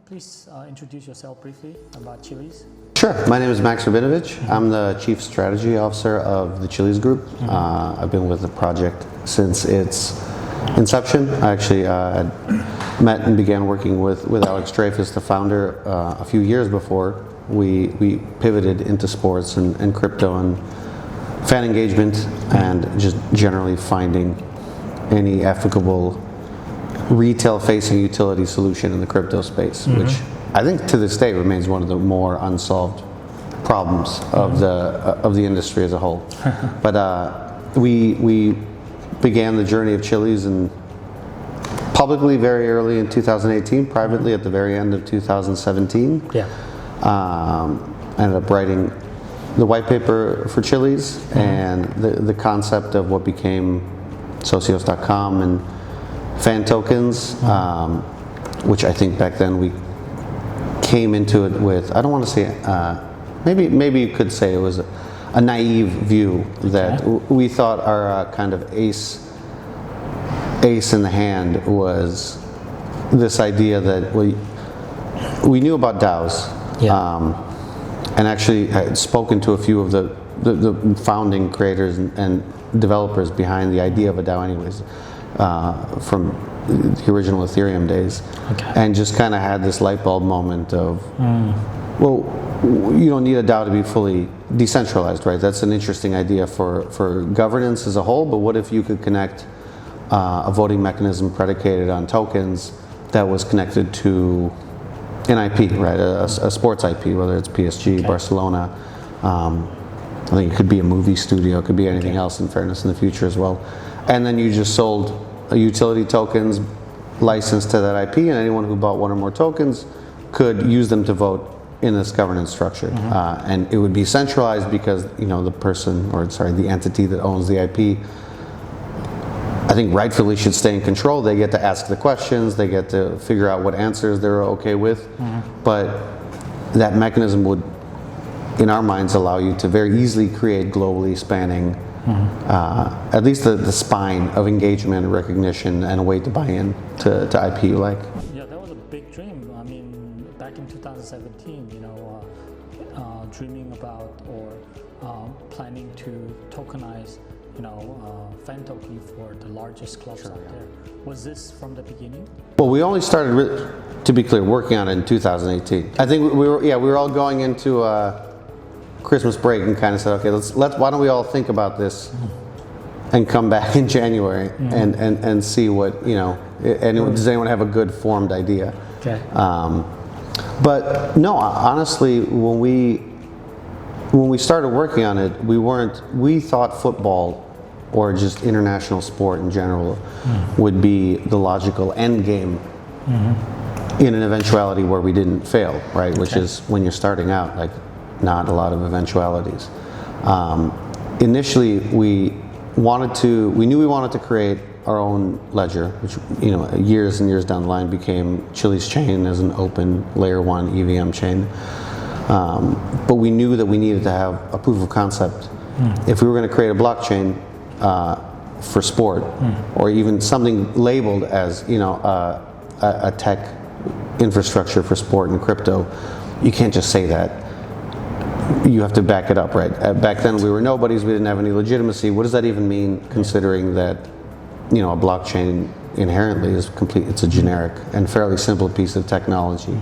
please introduce yourself briefly about Chiliz? Sure. My name is Max Rabinovitch. I'm the Chief Strategy Officer of the Chiliz Group. I've been with the project since its inception. I actually had met and began working with Alex Dreyfus, the founder, a few years before we pivoted into sports and crypto and fan engagement and just generally finding any applicable retail-facing utility solution in the crypto space, which I think to this day remains one of the more unsolved problems of the industry as a whole. But we began the journey of Chiliz and publicly very early in 2018, privately at the very end of 2017. Yeah. Ended up writing the white paper for Chiliz and the concept of what became So시오스닷컴 and fan tokens, which I think back then we came into it with, I don't want to say, maybe you could say it was a naive view that we thought our kind of ace in the hand was this idea that we knew about DAOs. And actually I had spoken to a few of the founding creators and developers behind the idea of a DAO anyways, from the original Ethereum days, and just kind of had this light bulb moment of, well, you don't need a DAO to be fully decentralized, right? That's an interesting idea for governance as a whole, but what if you could connect a voting mechanism predicated on tokens that was connected to an IP, right? A sports IP, whether it's PSG, Barcelona. I think it could be a movie studio, it could be anything else in fairness in the future as well. And then you just sold utility tokens licensed to that IP, and anyone who bought one or more tokens could use them to vote in this governance structure. And it would be centralized because, the entity that owns the IP, I think rightfully should stay in control. They get to ask the questions, they get to figure out what answers they're okay with, but that mechanism would, in our minds, allow you to very easily create globally spanning, at least the spine of engagement and recognition and a way to buy in to IP you like. Yeah, that was a big dream. I mean, back in 2017, dreaming about or planning to tokenize fan token for the largest clubs out there. Was this from the beginning? Well, we only started, to be clear, working on it in 2018. I think we were all going into Christmas break and kind of said, okay, why don't we all think about this and come back in January and see what, does anyone have a good formed idea? Okay. But no, honestly, when we started working on it, we thought football or just international sport in general would be the logical end game in an eventuality where we didn't fail, right? Which is when you're starting out, like not a lot of eventualities. Initially, we knew we wanted to create our own ledger, which years and years down the line became Chiliz chain as an open layer 1 EVM chain. But we knew that we needed to have a proof of concept. If we were going to create a blockchain for sport, or even something labeled as a tech infrastructure for sport and crypto, you can't just say that. You have to back it up, right? Back then we were nobodies, we didn't have any legitimacy. What does that even mean, considering that a blockchain inherently is complete, it's a generic and fairly simple piece of technology.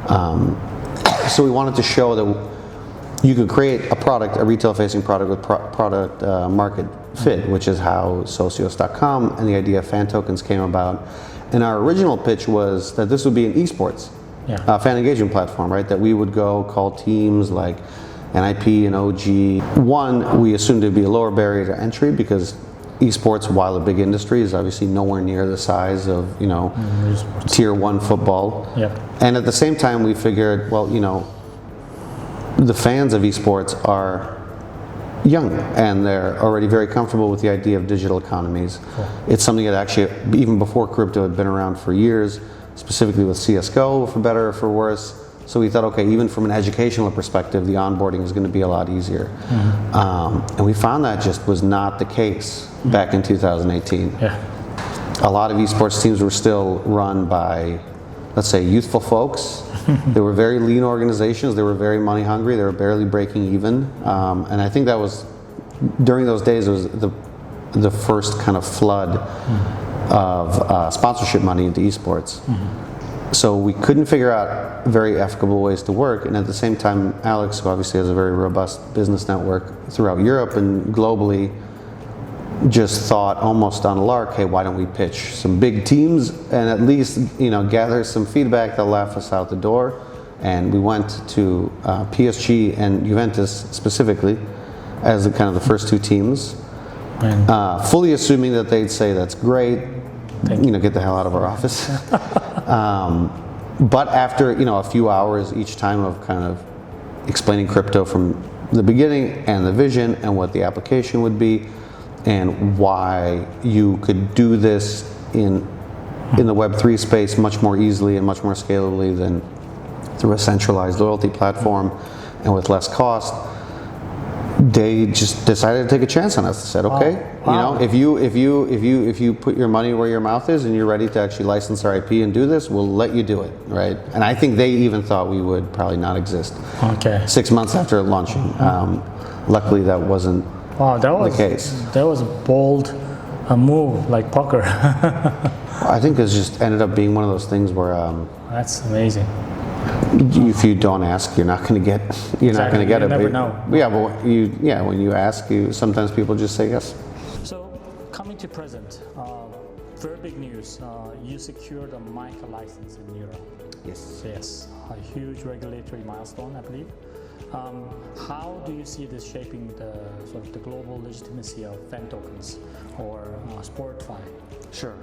So we wanted to show that you could create a product, a retail-facing product with product market fit, which is how So시오스닷컴 and the idea of fan tokens came about. And our original pitch was that this would be an esports fan engagement platform, right? That we would go call teams like NIP and OG. One, we assumed it would be a lower barrier to entry because esports, while a big industry, is obviously nowhere near the size of tier 1 football. And at the same time, we figured, well, the fans of esports are young and they're already very comfortable with the idea of digital economies. It's something that actually, even before crypto, had been around for years, specifically with CSGO, for better or for worse. So we thought, okay, even from an educational perspective, the onboarding is going to be a lot easier. And we found that just was not the case back in 2018. A lot of esports teams were still run by let's say, youthful folks. They were very lean organizations. They were very money hungry. They were barely breaking even. And I think that was, during those days, it was the first kind of flood of sponsorship money into esports. So we couldn't figure out very ethical ways to work. And at the same time, Alex, who obviously has a very robust business network throughout Europe and globally, just thought almost on a lark, hey, why don't we pitch some big teams and at least, you know, gather some feedback that'll laugh us out the door. And we went to PSG and Juventus specifically as the kind of the first two teams, fully assuming that they'd say that's great, you know, get the hell out of our office. But after, you know, a few hours each time of kind of explaining crypto from the beginning and the vision and what the application would be, and why you could do this in the Web3 space much more easily and much more scalably than through a centralized loyalty platform and with less cost, they just decided to take a chance on us. They said, okay, you know, if you put your money where your mouth is and you're ready to actually license our IP and do this, we'll let you do it, right? And I think they even thought we would probably not exist. 6 months after launching. Luckily, that wasn't the case. That was a bold move, like poker. I think it just ended up being one of those things where that's amazing. If you don't ask, you're not going to get. You're not going to get you it. Never know. Yeah, but when you ask, sometimes people just say yes. So coming to present, very big news. You secured a MiCA license in Europe. Yes. Yes, a huge regulatory milestone, I believe. How do you see this shaping the sort of the global legitimacy of fan tokens or SportFi? Sure.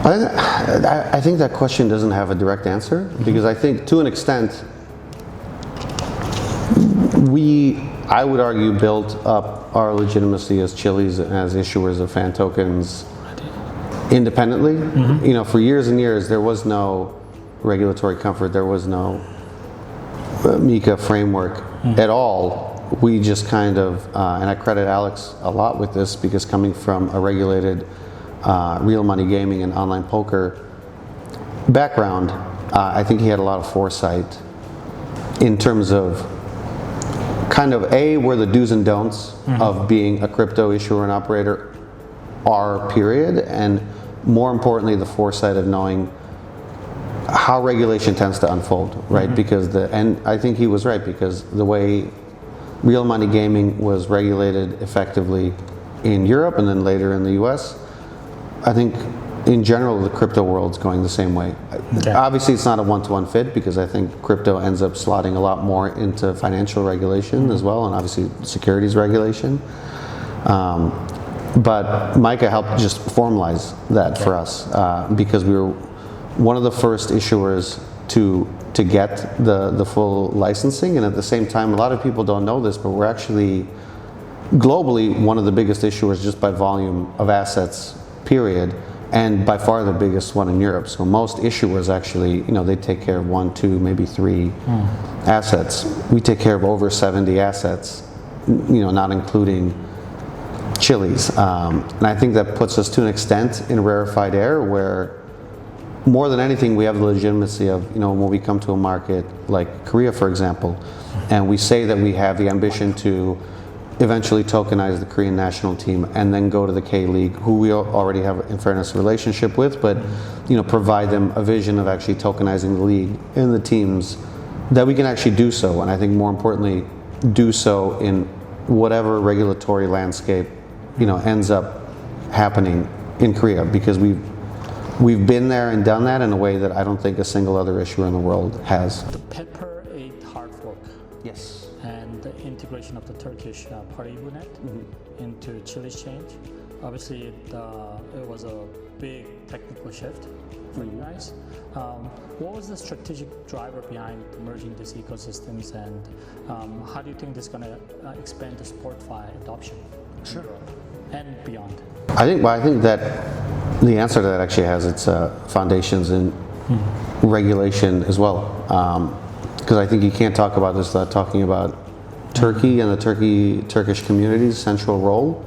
I think that question doesn't have a direct answer, because I think to an extent I would argue, built up our legitimacy as Chiliz as issuers of fan tokens independently. You know, for years and years there was no regulatory comfort, there was no MiCA framework at all. We just kind of, and I credit Alex a lot with this, because coming from a regulated real money gaming and online poker background, I think he had a lot of foresight in terms of kind of where the do's and don'ts of being a crypto issuer and operator are, period, and more importantly the foresight of knowing how regulation tends to unfold, right? Because and I think he was right, because the way real money gaming was regulated effectively in Europe and then later in the US, I think in general the crypto world's going the same way. Obviously it's not a one-to-one fit, because I think crypto ends up slotting a lot more into financial regulation as well, and obviously securities regulation. But MiCA helped just formalize that for us, because we were one of the first issuers to get the full licensing, and at the same time, a lot of people don't know this, but we're actually globally one of the biggest issuers just by volume of assets, period, and by far the biggest one in Europe. So most issuers actually, you know, they take care of 1, 2, maybe 3 assets. We take care of over 70 assets, you know, not including Chiliz. And I think that puts us to an extent in rarefied air where, more than anything, we have the legitimacy of, you know, when we come to a market like Korea, for example, and we say that we have the ambition to eventually tokenize the Korean national team and then go to the K-League, who we already have, in fairness, a relationship with, but, you know, provide them a vision of actually tokenizing the league and the teams, that we can actually do so, and I think more importantly, do so in whatever regulatory landscape, you know, ends up happening in Korea, because we've been there and done that in a way that I don't think a single other issuer in the world has. The Pepper 8 hard fork. Yes. And the integration of the Turkish Paribunet into Chiliz change. Obviously, it was a big technical shift for you guys. What was the strategic driver behind merging these ecosystems, and how do you think this is going to expand the SportFi adoption in Europe and beyond? I think that the answer to that actually has its foundations in regulation as well, because I think you can't talk about this without talking about Turkey and the Turkish community's central role,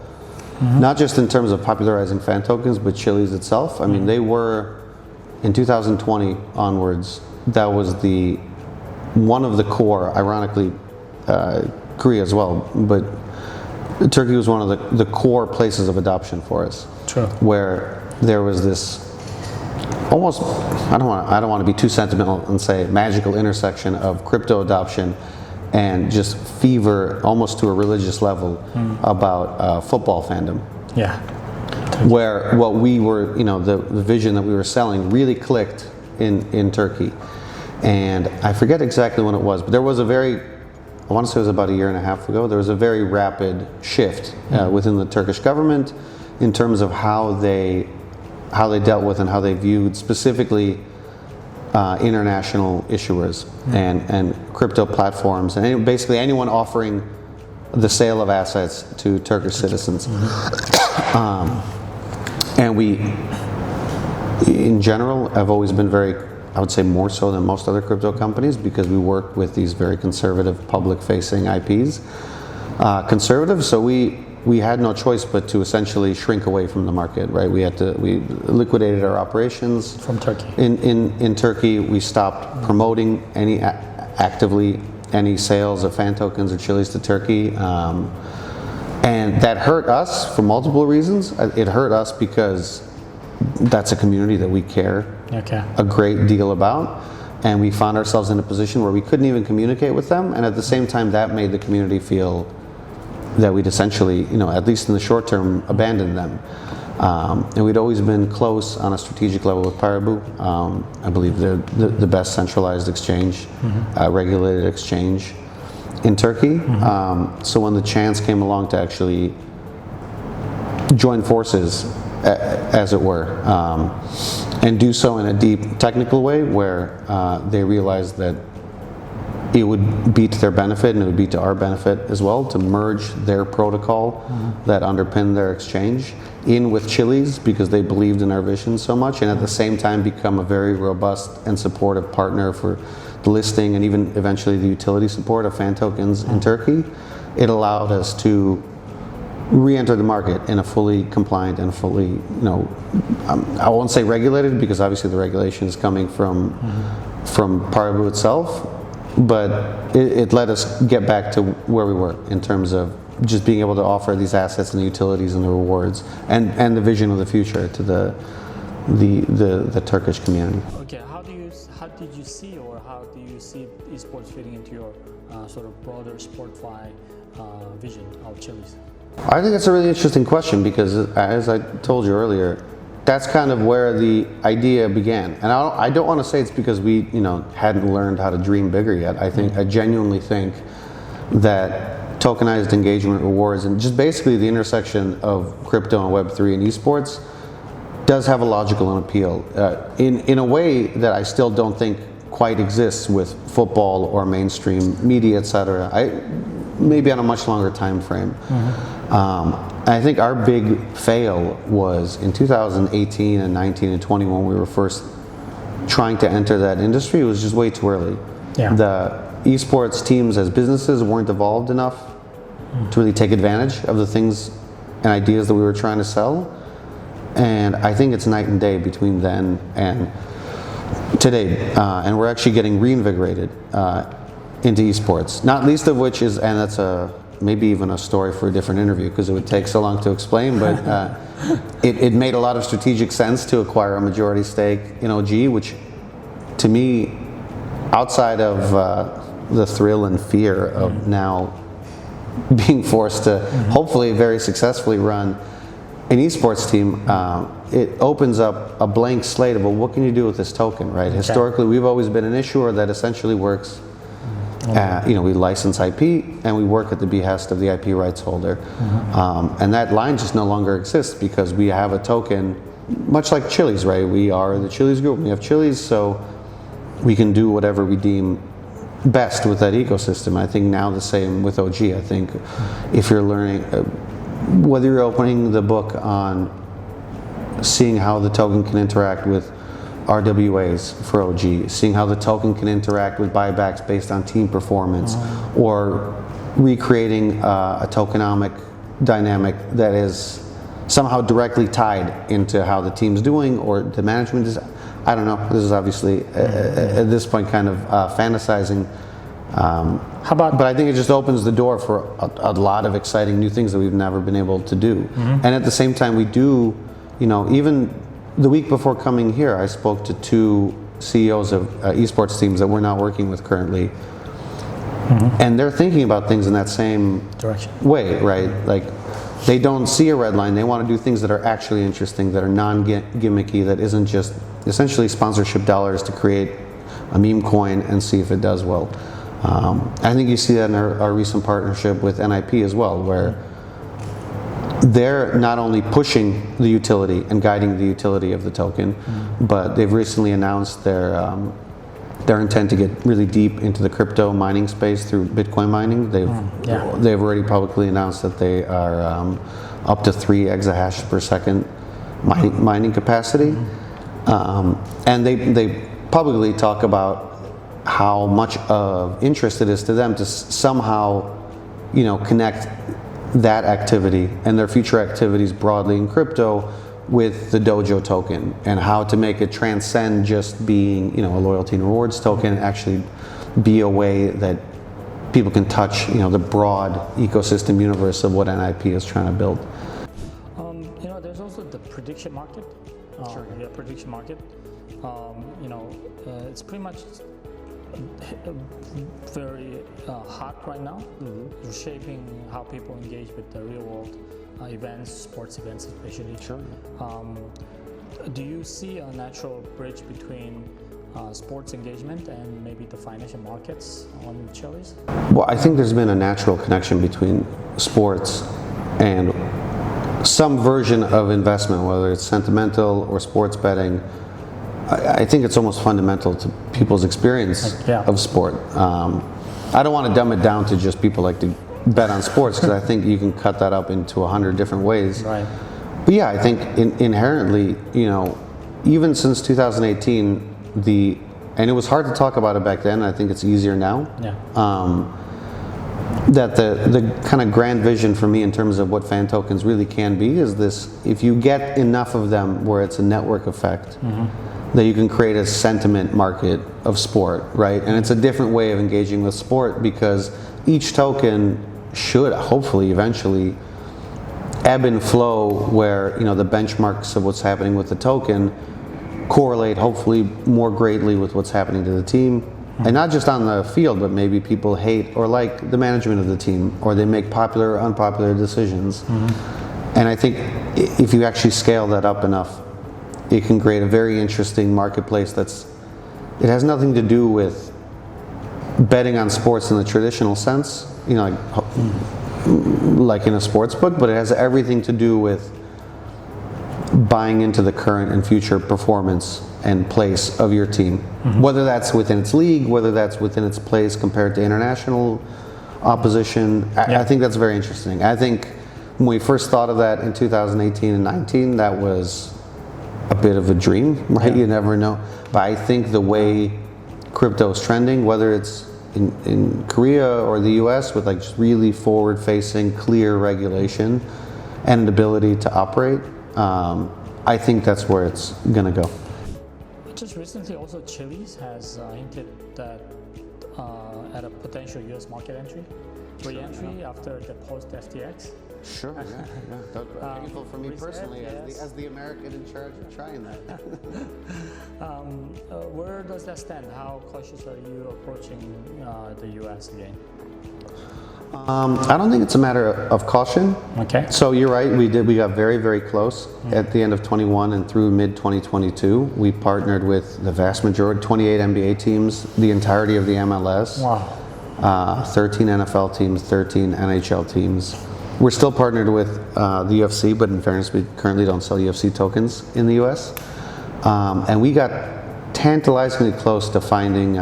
not just in terms of popularizing fan tokens, but Chiliz itself. I mean, they were in 2020 onwards, that was one of the core, ironically, Korea as well, but Turkey was one of the core places of adoption for us. True. Where there was this almost, I don't want to be too sentimental and say magical intersection of crypto adoption and just fever, almost to a religious level, about football fandom. Yeah. Where what we were, the vision that we were selling really clicked in Turkey. And I forget exactly when it was, but there was I want to say it was about a year and a half ago, there was a very rapid shift within the Turkish government in terms of how they dealt with and how they viewed specifically international issuers and crypto platforms and basically anyone offering the sale of assets to Turkish citizens. And we, in general, have always been very, I would say more so than most other crypto companies, because we work with these very conservative public-facing IPs. Conservative, so we had no choice but to essentially shrink away from the market, right? We liquidated our operations. From Turkey. In Turkey, we stopped promoting actively any sales of fan tokens or Chiliz to Turkey. And that hurt us for multiple reasons. It hurt us because that's a community that we care a great deal about. And we found ourselves in a position where we couldn't even communicate with them. And at the same time, that made the community feel that we'd essentially, at least in the short term, abandoned them. And we'd always been close on a strategic level with Paribu. I believe they're the best centralized exchange, regulated exchange in Turkey. So when the chance came along to actually join forces, as it were, and do so in a deep technical way where they realized that it would be to their benefit and it would be to our benefit as well to merge their protocol that underpinned their exchange in with Chiliz, because they believed in our vision so much, and at the same time become a very robust and supportive partner for the listing and even eventually the utility support of fan tokens in Turkey. It allowed us to re-enter the market in a fully compliant and fully, I won't say regulated, because obviously the regulation is coming from Paribu itself, but it let us get back to where we were in terms of just being able to offer these assets and the utilities and the rewards and the vision of the future to the Turkish community. Okay, how did you see, or how do you see esports fitting into your sort of broader SportFi vision of Chiliz? I think it's a really interesting question, because as I told you earlier, that's kind of where the idea began. And I don't want to say it's because we hadn't learned how to dream bigger yet. I genuinely think that tokenized engagement rewards and just basically the intersection of crypto and Web3 and esports does have a logical appeal in a way that I still don't think quite exists with football or mainstream media, etc. Maybe on a much longer time frame. I think our big fail was in 2018 and 19 and 20 when we were first trying to enter that industry. It was just way too early. Yeah. The esports teams as businesses weren't evolved enough to really take advantage of the things and ideas that we were trying to sell. And I think it's night and day between then and today. And we're actually getting reinvigorated into esports, not least of which is, and that's maybe even a story for a different interview because it would take so long to explain, but it made a lot of strategic sense to acquire a majority stake in OG, which to me, outside of the thrill and fear of now being forced to hopefully very successfully run an esports team, it opens up a blank slate of, well, what can you do with this token, right? Okay. Historically, we've always been an issuer that essentially works, we license IP and we work at the behest of the IP rights holder. And that line just no longer exists because we have a token, much like Chiliz, right? We are the Chiliz group, we have Chiliz, so we can do whatever we deem best with that ecosystem. I think now the same with OG. I think if you're learning, whether you're opening the book on seeing how the token can interact with RWAs for OG, seeing how the token can interact with buybacks based on team performance, or recreating a tokenomic dynamic that is somehow directly tied into how the team's doing or the management is. I don't know. This is obviously at this point kind of fantasizing. How about? But I think it just opens the door for a lot of exciting new things that we've never been able to do. And at the same time, we do, even the week before coming here, I spoke to 2 CEOs of esports teams that we're not working with currently. And they're thinking about things in that same Direction. way, right? Like, they don't see a red line. They want to do things that are actually interesting, that are non-gimmicky, that isn't just essentially sponsorship dollars to create a meme coin and see if it does well. I think you see that in our recent partnership with NIP as well, where they're not only pushing the utility and guiding the utility of the token, but they've recently announced their intent to get really deep into the crypto mining space through Bitcoin mining. They've already publicly announced that they are up to 3 exahash per second mining capacity, and they publicly talk about how much of interest it is to them to somehow, connect that activity and their future activities broadly in crypto with the Dojo token, and how to make it transcend just being, a loyalty and rewards token, and actually be a way that people can touch, the broad ecosystem universe of what NIP is trying to build. There's also the prediction market. Sure. Yeah, prediction market. It's pretty much very hot right now, reshaping how people engage with the real world events, sports events especially. Sure. Do you see a natural bridge between sports engagement and maybe the financial markets on Chiliz? Well, I think there's been a natural connection between sports and some version of investment, whether it's sentimental or sports betting. I think it's almost fundamental to people's experience of sport. I don't want to dumb it down to just people like to bet on sports, because I think you can cut that up into 100 different ways. Right. But yeah, I think inherently, even since 2018, and it was hard to talk about it back then. I think it's easier now. Yeah. That the kind of grand vision for me in terms of what fan tokens really can be is this: if you get enough of them, where it's a network effect, that you can create a sentiment market of sport, right? And it's a different way of engaging with sport, because each token should hopefully eventually ebb and flow, where the benchmarks of what's happening with the token correlate hopefully more greatly with what's happening to the team. And not just on the field, but maybe people hate or like the management of the team, or they make popular or unpopular decisions. And I think if you actually scale that up enough, it can create a very interesting marketplace it has nothing to do with betting on sports in the traditional sense, like in a sports book, but it has everything to do with buying into the current and future performance and place of your team, whether that's within its league, whether that's within its place compared to international opposition. I think that's very interesting. I think when we first thought of that in 2018 and 19, that was a bit of a dream, right? You never know. But I think the way crypto is trending, whether it's in Korea or the US, with like just really forward-facing, clear regulation and an ability to operate, I think that's where it's going to go. Just recently, also Chiliz has hinted that at a potential U.S. market entry, re-entry after the post-FTX. Sure, That was painful for me personally, as the American in charge of trying that. Where does that stand? How cautious are you approaching the U.S. again? I don't think it's a matter of caution. Okay. So you're right. We got very, very close at the end of 21 and through mid 2022. We partnered with the vast majority, 28 NBA teams, the entirety of the MLS. Wow. 13 NFL teams, 13 NHL teams. We're still partnered with the UFC, but in fairness, we currently don't sell UFC tokens in the US. And we got tantalizingly close to finding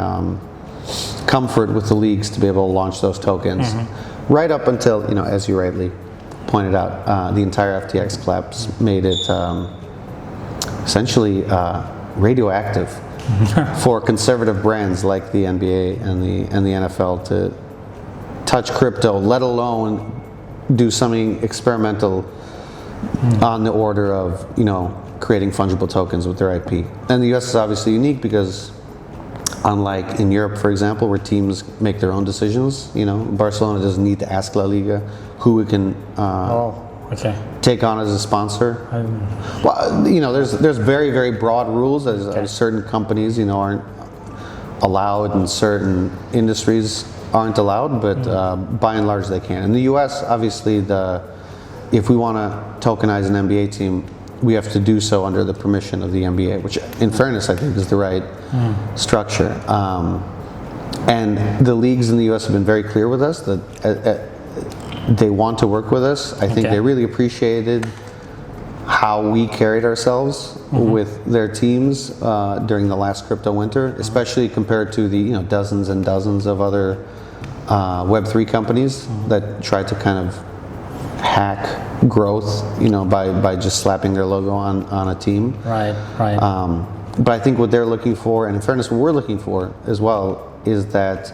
comfort with the leagues to be able to launch those tokens, right up until, as you rightly pointed out, the entire FTX collapse made it essentially radioactive for conservative brands like the NBA and the NFL to touch crypto, let alone do something experimental on the order of creating fungible tokens with their IP. And the US is obviously unique because unlike in Europe, for example, where teams make their own decisions, Barcelona doesn't need to ask La Liga who it can take on as a sponsor. Well, there's very, very broad rules as certain companies, aren't allowed and certain industries aren't allowed, but by and large they can. In the US, obviously, if we want to tokenize an NBA team, we have to do so under the permission of the NBA, which in fairness I think is the right structure. And the leagues in the US have been very clear with us that they want to work with us. I think they really appreciated how we carried ourselves with their teams during the last crypto winter, especially compared to the dozens and dozens of other Web3 companies that tried to kind of hack growth, by just slapping their logo on a team. Right. But I think what they're looking for, and in fairness, what we're looking for as well, is that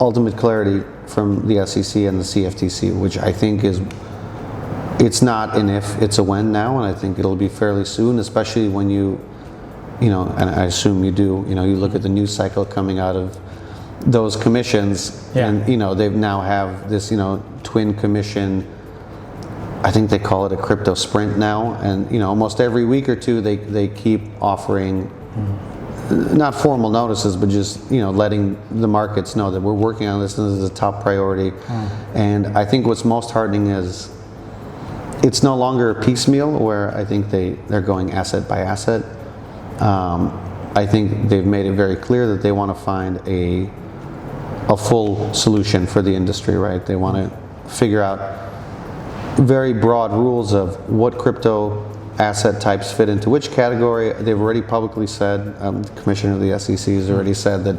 ultimate clarity from the SEC and the CFTC, which I think it's not an if, it's a when now, and I think it'll be fairly soon, especially when and I assume you do, you look at the news cycle coming out of those commissions, and they now have this, twin commission. I think they call it a crypto sprint now, and almost every week or two they keep offering not formal notices, but just letting the markets know that we're working on this and this is a top priority. And I think what's most heartening is it's no longer a piecemeal where I think they're going asset by asset. I think they've made it very clear that they want to find a full solution for the industry, right? They want to figure out very broad rules of what crypto asset types fit into which category. They've already publicly said, the commissioner of the SEC has already said that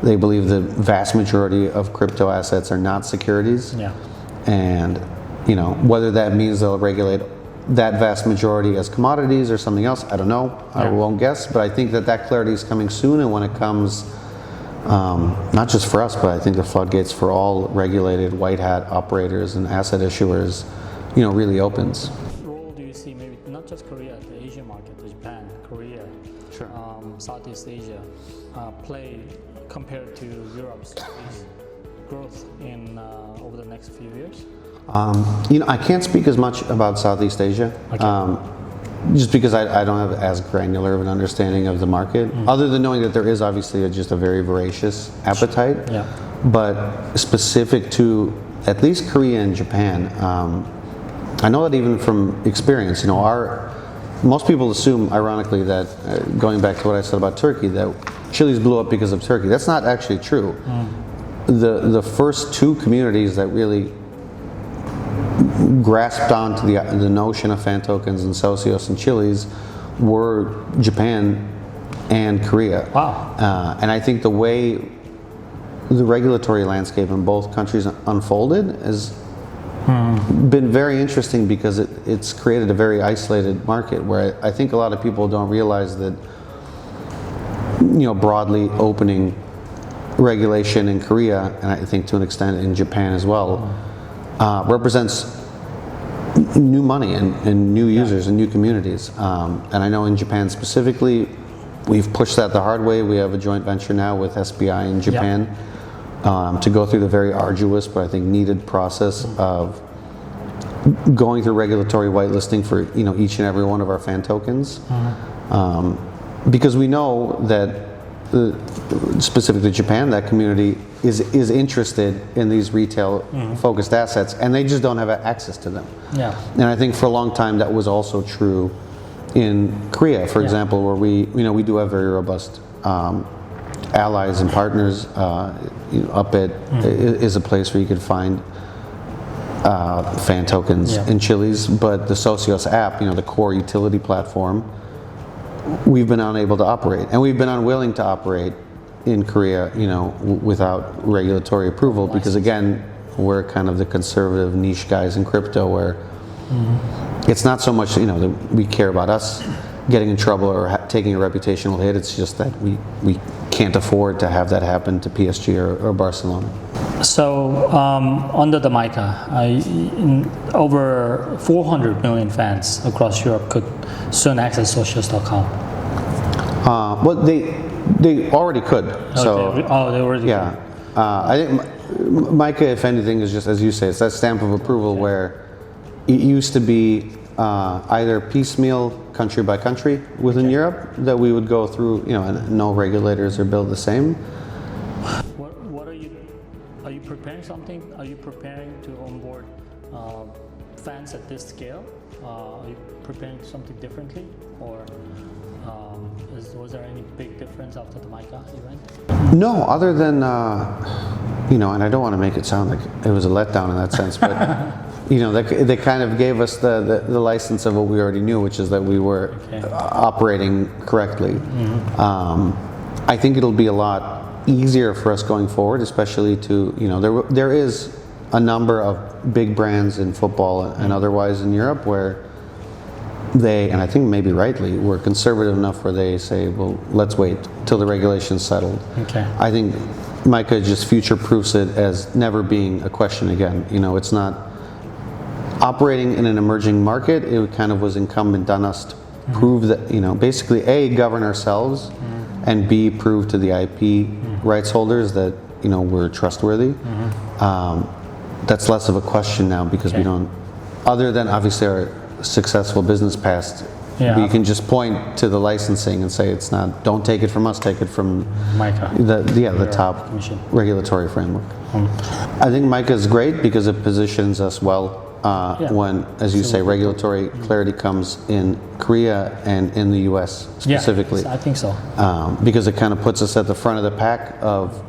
they believe the vast majority of crypto assets are not securities. And whether that means they'll regulate that vast majority as commodities or something else, I don't know. I won't guess, but I think that clarity is coming soon, and when it comes, not just for us, but I think the floodgates for all regulated white hat operators and asset issuers, really opens. What role do you see, maybe not just Korea, the Asian market, Japan, Korea, Southeast Asia, play compared to Europe's growth in over the next few years? I can't speak as much about Southeast Asia, just because I don't have as granular of an understanding of the market, other than knowing that there is obviously just a very voracious appetite. But specific to at least Korea and Japan, I know that even from experience, most people assume, ironically, that going back to what I said about Turkey, that Chiliz blew up because of Turkey. That's not actually true. The first two communities that really grasped onto the notion of fan tokens and Socios and Chiliz were Japan and Korea. And I think the way the regulatory landscape in both countries unfolded has been very interesting, because it's created a very isolated market where I think a lot of people don't realize that broadly opening regulation in Korea, and I think to an extent in Japan as well, represents new money and new users and new communities. And I know in Japan specifically, we've pushed that the hard way. We have a joint venture now with SBI in Japan to go through the very arduous, but I think needed process of going through regulatory whitelisting for each and every one of our fan tokens, because we know that specifically Japan, that community is interested in these retail focused assets, and they just don't have access to them. And I think for a long time that was also true in Korea, for example, where we do have very robust allies and partners. Upbit is a place where you could find fan tokens in Chiliz, but the Socios app, the core utility platform, we've been unable to operate, and we've been unwilling to operate in Korea, without regulatory approval, because again, we're kind of the conservative niche guys in crypto, where it's not so much that we care about us getting in trouble or taking a reputational hit. It's just that we can't afford to have that happen to PSG or Barcelona. So under the MiCA, over 400 million fans across Europe could soon access socios.com. Well, they already could. So they already yeah. I think MiCA, if anything, is just, as you say, it's that stamp of approval where it used to be either piecemeal, country by country within Europe, that we would go through, and no regulators are built the same. What are you preparing something? Are you preparing to onboard fans at this scale? Are you preparing something differently, or was there any big difference after the MiCA event? No, other than and I don't want to make it sound like it was a letdown in that sense, but they kind of gave us the license of what we already knew, which is that we were operating correctly. Mm-hmm. I think it'll be a lot easier for us going forward, especially to there is a number of big brands in football and otherwise in Europe where they, and I think maybe rightly, were conservative enough where they say, well, let's wait till the regulation's settled. Okay. I think MiCA just future-proofs it as never being a question again. It's not operating in an emerging market. It kind of was incumbent on us to prove that, basically A, govern ourselves, and B, prove to the IP rights holders that, we're trustworthy. That's less of a question now because we don't, other than obviously our successful business past, we can just point to the licensing and say it's not, don't take it from us, take it from MiCA. the top regulatory framework. I think MiCA is great because it positions us well when, as you say, regulatory clarity comes in Korea and in the US specifically. I think so. Because it kind of puts us at the front of the pack of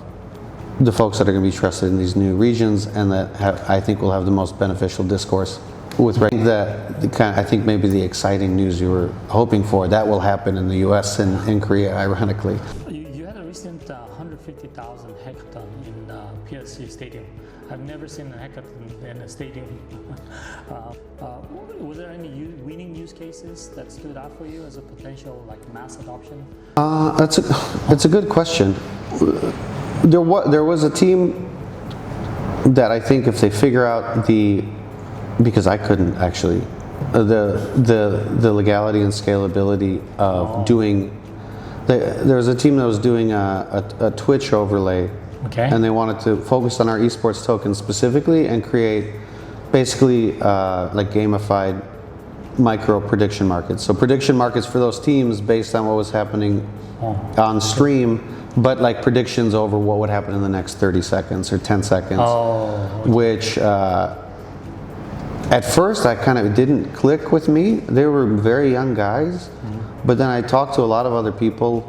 the folks that are going to be trusted in these new regions, and that I think will have the most beneficial discourse. I think maybe the exciting news you were hoping for, that will happen in the US and in Korea, ironically. You had a recent 150,000 hackathon in PLC Stadium. I've never seen a hackathon in a stadium. Was there any winning use cases that stood out for you as a potential mass adoption? That's a good question. There was a team that I think if they figure out because I couldn't actually, the legality and scalability of doing, there was a team that was doing a Twitch overlay, and they wanted to focus on our esports token specifically and create basically gamified micro prediction markets. So prediction markets for those teams based on what was happening on stream, but predictions over what would happen in the next 30 seconds or 10 seconds, which at first I kind of didn't click with me. They were very young guys, but then I talked to a lot of other people,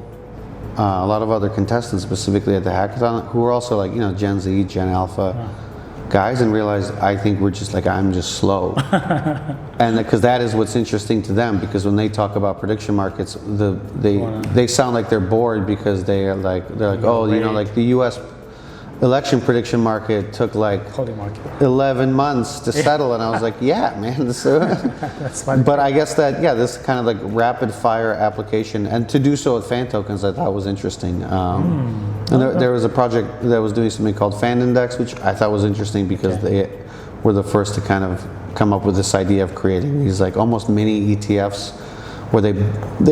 a lot of other contestants specifically at the hackathon who were also Gen Z, Gen Alpha guys, and realized I think we're just I'm just slow. And because that is what's interesting to them, because when they talk about prediction markets, they sound like they're bored because they're like the US election prediction market took 11 months to settle, and I was like, yeah, man, that's funny. But I guess that this kind of rapid fire application, and to do so with fan tokens, I thought was interesting. And there was a project that was doing something called Fan Index, which I thought was interesting because they were the first to kind of come up with this idea of creating these almost mini ETFs where they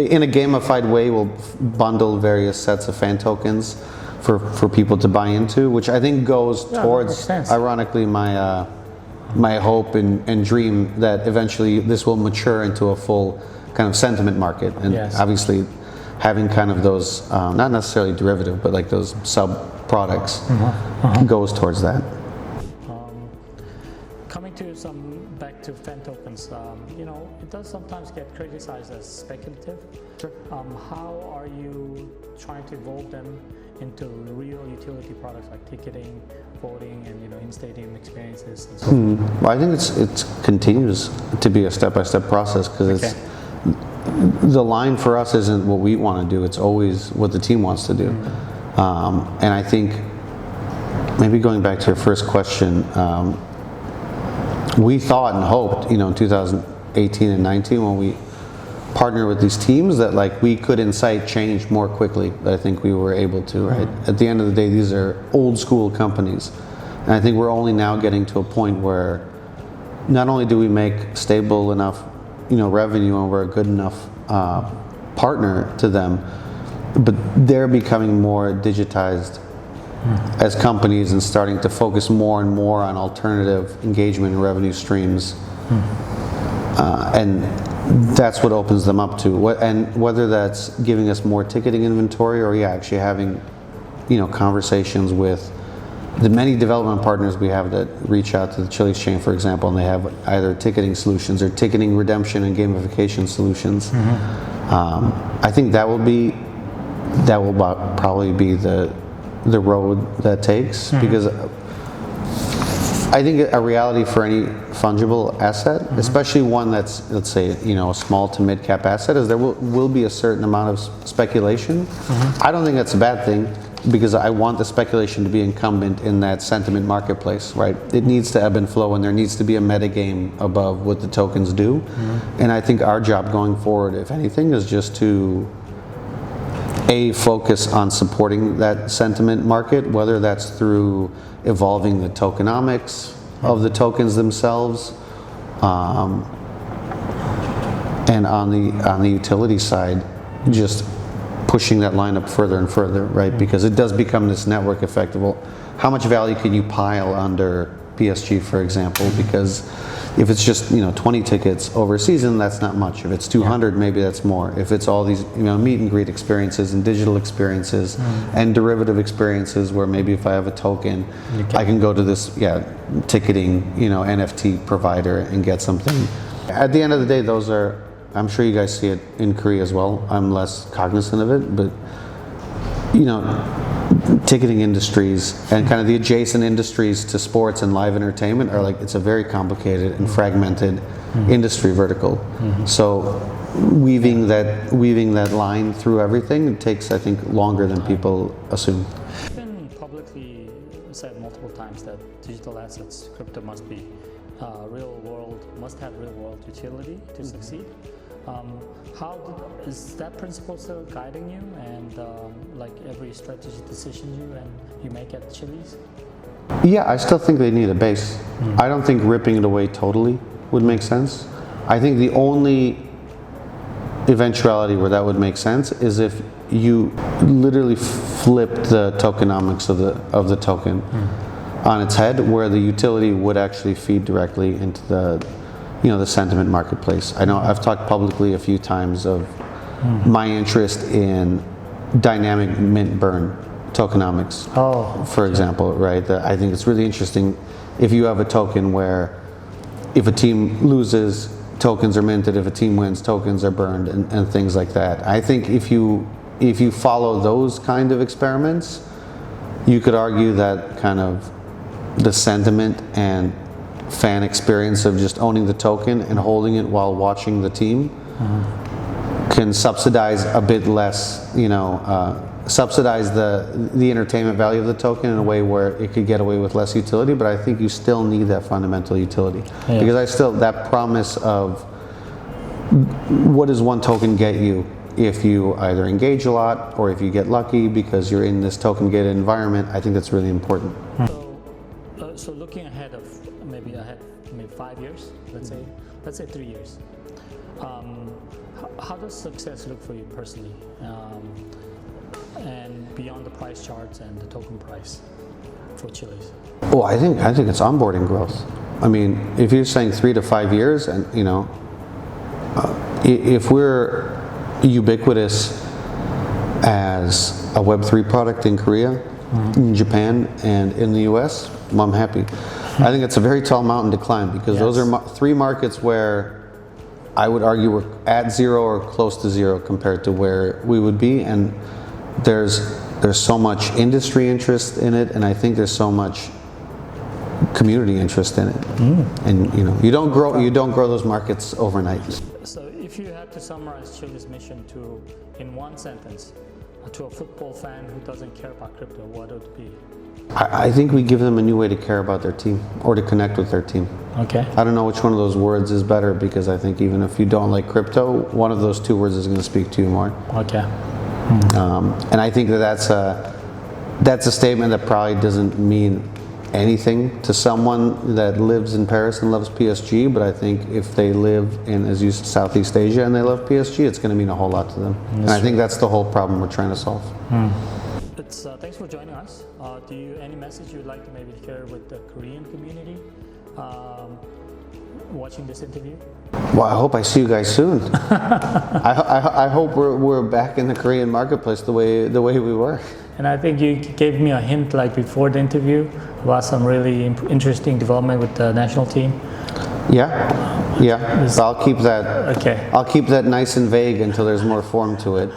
in a gamified way will bundle various sets of fan tokens for people to buy into, which I think goes towards, ironically, my hope and dream that eventually this will mature into a full kind of sentiment market. And obviously having kind of those, not necessarily derivative, but those sub-products goes towards that. Coming to back to fan tokens, it does sometimes get criticized as speculative. How are you trying to evolve them into real utility products like ticketing, voting, and in-stadium experiences? And so Well, I think it continues to be a step-by-step process because the line for us isn't what we want to do; it's always what the team wants to do. And I think maybe going back to your first question, we thought and hoped, in 2018 and 19 when we partner with these teams that like we could incite change more quickly than I think we were able to, right? At the end of the day, these are old school companies. And I think we're only now getting to a point where not only do we make stable enough, revenue, and we're a good enough partner to them, but they're becoming more digitized as companies and starting to focus more and more on alternative engagement and revenue streams. And that's what opens them up to. And whether that's giving us more ticketing inventory or actually having, conversations with the many development partners we have that reach out to the Chiliz chain, for example, and they have either ticketing solutions or ticketing redemption and gamification solutions. I think that will probably be the road that takes, because I think a reality for any fungible asset, especially one that's, let's say, a small to mid cap asset, is there will be a certain amount of speculation. I don't think that's a bad thing, because I want the speculation to be incumbent in that sentiment marketplace, right? It needs to ebb and flow, and there needs to be a meta game above what the tokens do. And I think our job going forward, if anything, is just to focus on supporting that sentiment market, whether that's through evolving the tokenomics of the tokens themselves, and on the utility side, just pushing that line up further and further, right? Because it does become this network effect of, well, how much value can you pile under PSG, for example? Because if it's just 20 tickets over a season, that's not much. If it's 200, maybe that's more. If it's all these meet and greet experiences and digital experiences and derivative experiences, where maybe if I have a token, I can go to this ticketing NFT provider and get something. At the end of the day, those are, I'm sure you guys see it in Korea as well. I'm less cognizant of it, but ticketing industries and kind of the adjacent industries to sports and live entertainment are it's a very complicated and fragmented industry vertical. So weaving that line through everything, it takes, I think, longer than people assume. It's been publicly said multiple times that digital assets, crypto must be must have real world utility to succeed. Is that principle still guiding you, and every strategic decision you make at Chiliz? Yeah, I still think they need a base. I don't think ripping it away totally would make sense. I think the only eventuality where that would make sense is if you literally flipped the tokenomics of the token on its head, where the utility would actually feed directly into the sentiment marketplace. I know I've talked publicly a few times of my interest in dynamic mint burn tokenomics, for example, right? I think it's really interesting if you have a token where if a team loses, tokens are minted, if a team wins, tokens are burned, and things like that. I think if you follow those kind of experiments, you could argue that kind of the sentiment and fan experience of just owning the token and holding it while watching the team can subsidize a bit less, subsidize the entertainment value of the token in a way where it could get away with less utility. But I think you still need that fundamental utility, because that promise of what does one token get you if you either engage a lot or if you get lucky because you're in this token gated environment. I think that's really important. So looking ahead 5 years, let's say 3 years, how does success look for you personally, and beyond the price charts and the token price for Chiliz? Well, I think it's onboarding growth. I mean, if you're saying 3 to 5 years, and if we're ubiquitous as a Web3 product in Korea, in Japan, and in the US, well, I'm happy. I think it's a very tall mountain to climb, because those are three markets where I would argue we're at zero or close to zero compared to where we would be, and there's so much industry interest in it, and I think there's so much community interest in it. And you don't grow those markets overnight. So if you had to summarize Chiliz mission in one sentence to a football fan who doesn't care about crypto, what would it be? I think we give them a new way to care about their team or to connect with their team. Okay. I don't know which one of those words is better because I think even if you don't like crypto, one of those two words is going to speak to you more. Okay. And I think that's a statement that probably doesn't mean anything to someone that lives in Paris and loves PSG, but I think if they live in, as you said, Southeast Asia and they love PSG, it's going to mean a whole lot to them. And I think that's the whole problem we're trying to solve. Thanks for joining us. Do you any message you'd like to maybe share with the Korean community watching this interview? Well, I hope I see you guys soon. I hope we're back in the Korean marketplace the way we were. And I think you gave me a hint like before the interview about some really interesting development with the national team. Yeah. So I'll keep that. Okay. I'll keep that nice and vague until there's more form to it.